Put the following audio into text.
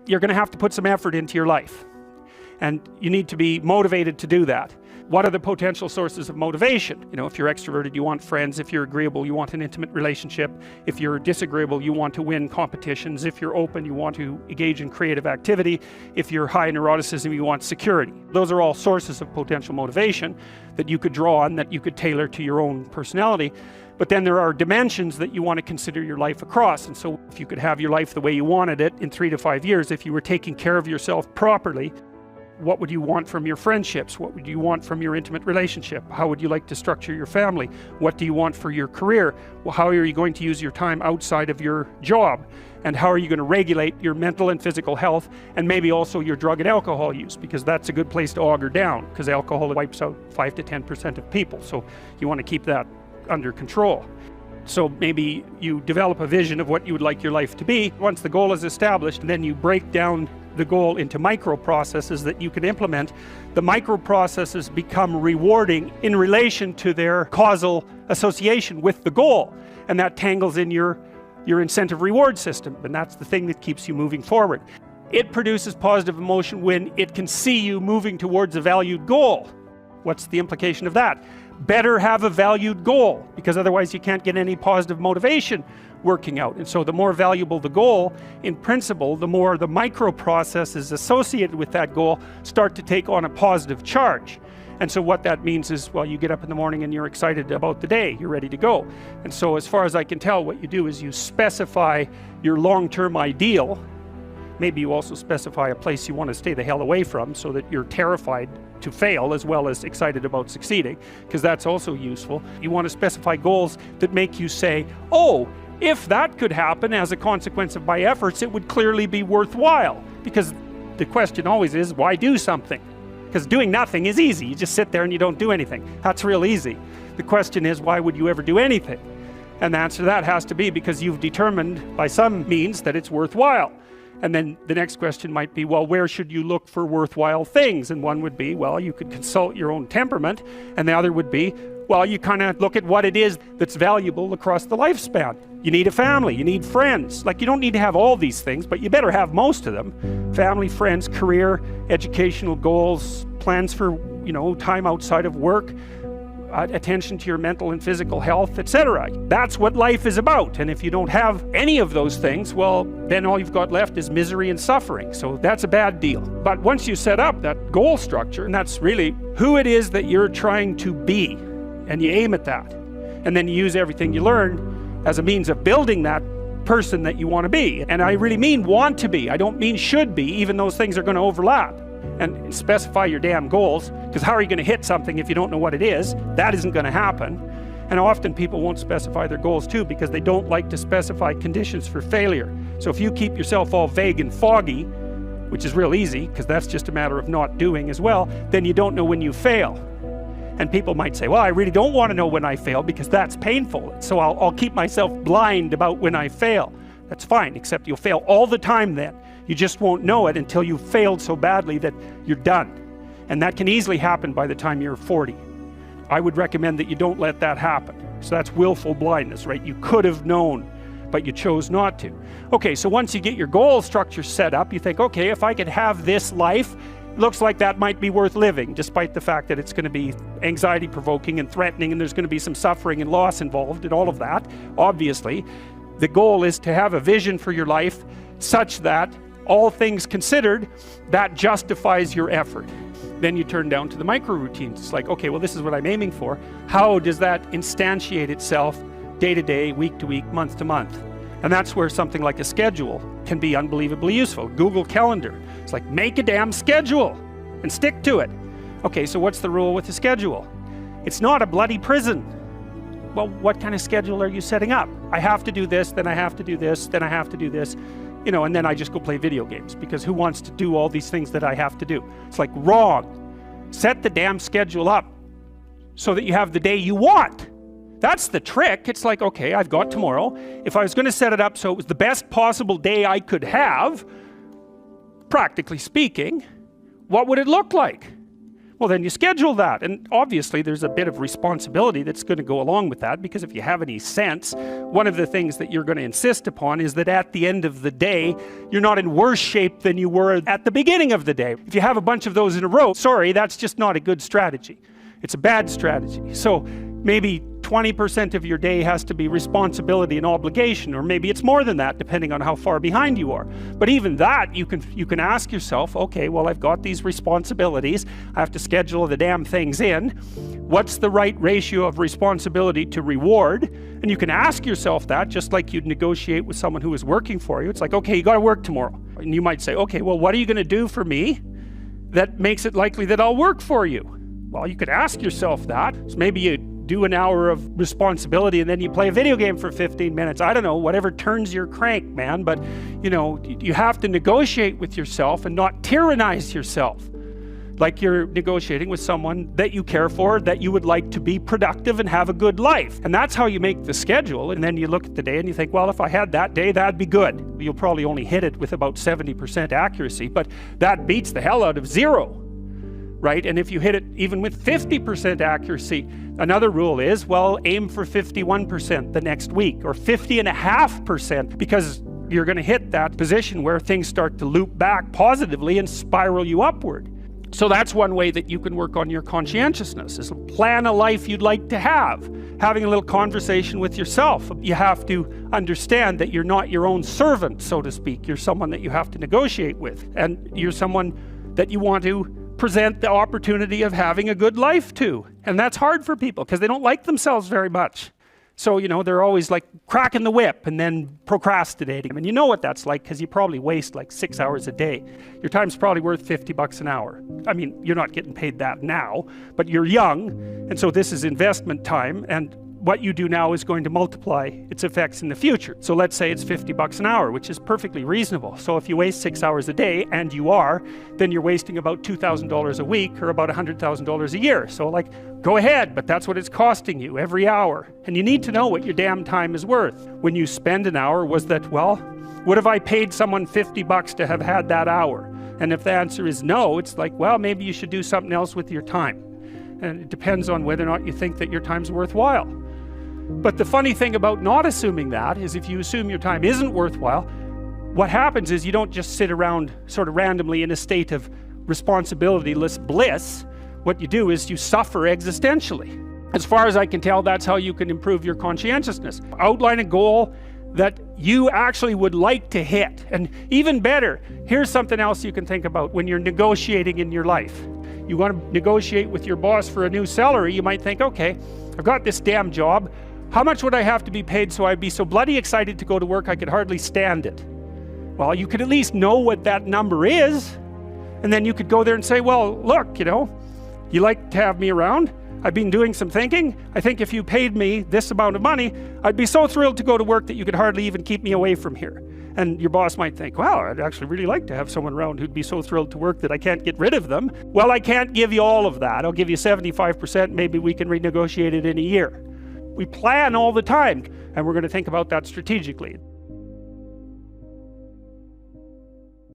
you're going to have to put some effort into your life. And you need to be motivated to do that. What are the potential sources of motivation? You know, if you're extroverted, you want friends. If you're agreeable, you want an intimate relationship. If you're disagreeable, you want to win competitions. If you're open, you want to engage in creative activity. If you're high in neuroticism, you want security. Those are all sources of potential motivation that you could draw on, that you could tailor to your own personality. But then there are dimensions that you want to consider your life across. And so if you could have your life the way you wanted it in 3 to 5 years, if you were taking care of yourself properly, what would you want from your friendships? What would you want from your intimate relationship? How would you like to structure your family? What do you want for your career? Well, how are you going to use your time outside of your job? And how are you going to regulate your mental and physical health, and maybe also your drug and alcohol use? Because that's a good place to auger down, because alcohol wipes out 5 to 10% of people. So you want to keep that under control. So maybe you develop a vision of what you would like your life to be. Once the goal is established, then you break down the goal into micro processes that you can implement. The micro processes become rewarding in relation to their causal association with the goal, and that tangles in your incentive reward system, and that's the thing that keeps you moving forward. It produces positive emotion when it can see you moving towards a valued goal. What's the implication of that? Better have a valued goal, because otherwise you can't get any positive motivation working out. And so the more valuable the goal, in principle, the more the micro processes associated with that goal start to take on a positive charge. And so what that means is, well, you get up in the morning and you're excited about the day, you're ready to go. And so as far as I can tell, what you do is you specify your long-term ideal. Maybe you also specify a place you want to stay the hell away from, so that you're terrified to fail as well as excited about succeeding, because that's also useful. You want to specify goals that make you say, oh, if that could happen as a consequence of my efforts, it would clearly be worthwhile. Because the question always is, why do something? Because doing nothing is easy. You just sit there and you don't do anything. That's real easy. The question is, why would you ever do anything? And the answer to that has to be because you've determined by some means that it's worthwhile. And then the next question might be, well, where should you look for worthwhile things? And one would be, well, you could consult your own temperament. And the other would be, well, you kind of look at what it is that's valuable across the lifespan. You need a family, you need friends. Like, you don't need to have all these things, but you better have most of them. Family, friends, career, educational goals, plans for, time outside of work, attention to your mental and physical health, etc. That's what life is about. And if you don't have any of those things, well, then all you've got left is misery and suffering. So that's a bad deal. But once you set up that goal structure, and that's really who it is that you're trying to be, and you aim at that, and then you use everything you learn as a means of building that person that you want to be. And I really mean want to be. I don't mean should be, even those things are going to overlap. And specify your damn goals, because how are you going to hit something if you don't know what it is? That isn't going to happen. And often people won't specify their goals too, because they don't like to specify conditions for failure. So if you keep yourself all vague and foggy, which is real easy, because that's just a matter of not doing as well, then you don't know when you fail. And people might say, well, I really don't want to know when I fail, because that's painful. So I'll keep myself blind about when I fail. That's fine, except you'll fail all the time then. You just won't know it until you've failed so badly that you're done. And that can easily happen by the time you're 40. I would recommend that you don't let that happen. So that's willful blindness, right? You could have known, but you chose not to. Okay, so once you get your goal structure set up, you think, okay, if I could have this life, looks like that might be worth living, despite the fact that it's going to be anxiety-provoking and threatening, and there's going to be some suffering and loss involved in all of that, obviously. The goal is to have a vision for your life such that, all things considered, that justifies your effort. Then you turn down to the micro routines. It's like, okay, well, this is what I'm aiming for. How does that instantiate itself day to day, week to week, month to month? And that's where something like a schedule can be unbelievably useful. Google Calendar. It's like, make a damn schedule and stick to it. Okay, so what's the rule with the schedule? It's not a bloody prison. Well, what kind of schedule are you setting up? I have to do this, then I have to do this, then I have to do this. And then I just go play video games, because who wants to do all these things that I have to do? It's like, wrong. Set the damn schedule up so that you have the day you want. That's the trick. It's like, okay, I've got tomorrow. If I was going to set it up so it was the best possible day I could have, practically speaking, what would it look like? Well, then you schedule that. And obviously there's a bit of responsibility that's going to go along with that, because if you have any sense, one of the things that you're going to insist upon is that at the end of the day, you're not in worse shape than you were at the beginning of the day. If you have a bunch of those in a row, sorry, that's just not a good strategy. It's a bad strategy. So maybe 20% of your day has to be responsibility and obligation, or maybe it's more than that depending on how far behind you are. But even that, you can ask yourself, okay, well, I've got these responsibilities, I have to schedule the damn things in. What's the right ratio of responsibility to reward? And you can ask yourself that just like you'd negotiate with someone who is working for you. It's like, okay, you got to work tomorrow. And you might say, okay, well, what are you going to do for me that makes it likely that I'll work for you? Well, you could ask yourself that. So maybe you do an hour of responsibility and then you play a video game for 15 minutes. I don't know, whatever turns your crank, man. But, you know, you have to negotiate with yourself and not tyrannize yourself. Like you're negotiating with someone that you care for, that you would like to be productive and have a good life. And that's how you make the schedule. And then you look at the day and you think, well, if I had that day, that'd be good. You'll probably only hit it with about 70% accuracy, but that beats the hell out of 0. Right? And if you hit it even with 50% accuracy, another rule is, well, aim for 51% the next week, or 50.5%, because you're going to hit that position where things start to loop back positively and spiral you upward. So that's one way that you can work on your conscientiousness, is plan a life you'd like to have. Having a little conversation with yourself. You have to understand that you're not your own servant, so to speak. You're someone that you have to negotiate with, and you're someone that you want to present the opportunity of having a good life to. And that's hard for people because they don't like themselves very much. So, you know, they're always like cracking the whip and then procrastinating. And you know what that's like because you probably waste like 6 hours a day. Your time's probably worth $50 an hour. I mean, you're not getting paid that now, but you're young. And so this is investment time. And what you do now is going to multiply its effects in the future. So let's say it's $50 an hour, which is perfectly reasonable. So if you waste 6 hours a day, and you are, then you're wasting about $2,000 a week, or about $100,000 a year. So like, go ahead, but that's what it's costing you every hour. And you need to know what your damn time is worth. When you spend an hour, was that, well, what if I paid someone $50 to have had that hour? And if the answer is no, it's like, well, maybe you should do something else with your time. And it depends on whether or not you think that your time's worthwhile. But the funny thing about not assuming that is, if you assume your time isn't worthwhile, what happens is you don't just sit around sort of randomly in a state of responsibilityless bliss. What you do is you suffer existentially. As far as I can tell, that's how you can improve your conscientiousness. Outline a goal that you actually would like to hit. And even better, here's something else you can think about when you're negotiating in your life. You want to negotiate with your boss for a new salary, you might think, okay, I've got this damn job. How much would I have to be paid so I'd be so bloody excited to go to work I could hardly stand it? Well, you could at least know what that number is, and then you could go there and say, well, look, you know, you like to have me around. I've been doing some thinking. I think if you paid me this amount of money, I'd be so thrilled to go to work that you could hardly even keep me away from here. And your boss might think, wow, I'd actually really like to have someone around who'd be so thrilled to work that I can't get rid of them. Well, I can't give you all of that. I'll give you 75%. Maybe we can renegotiate it in a year. We plan all the time, and we're going to think about that strategically.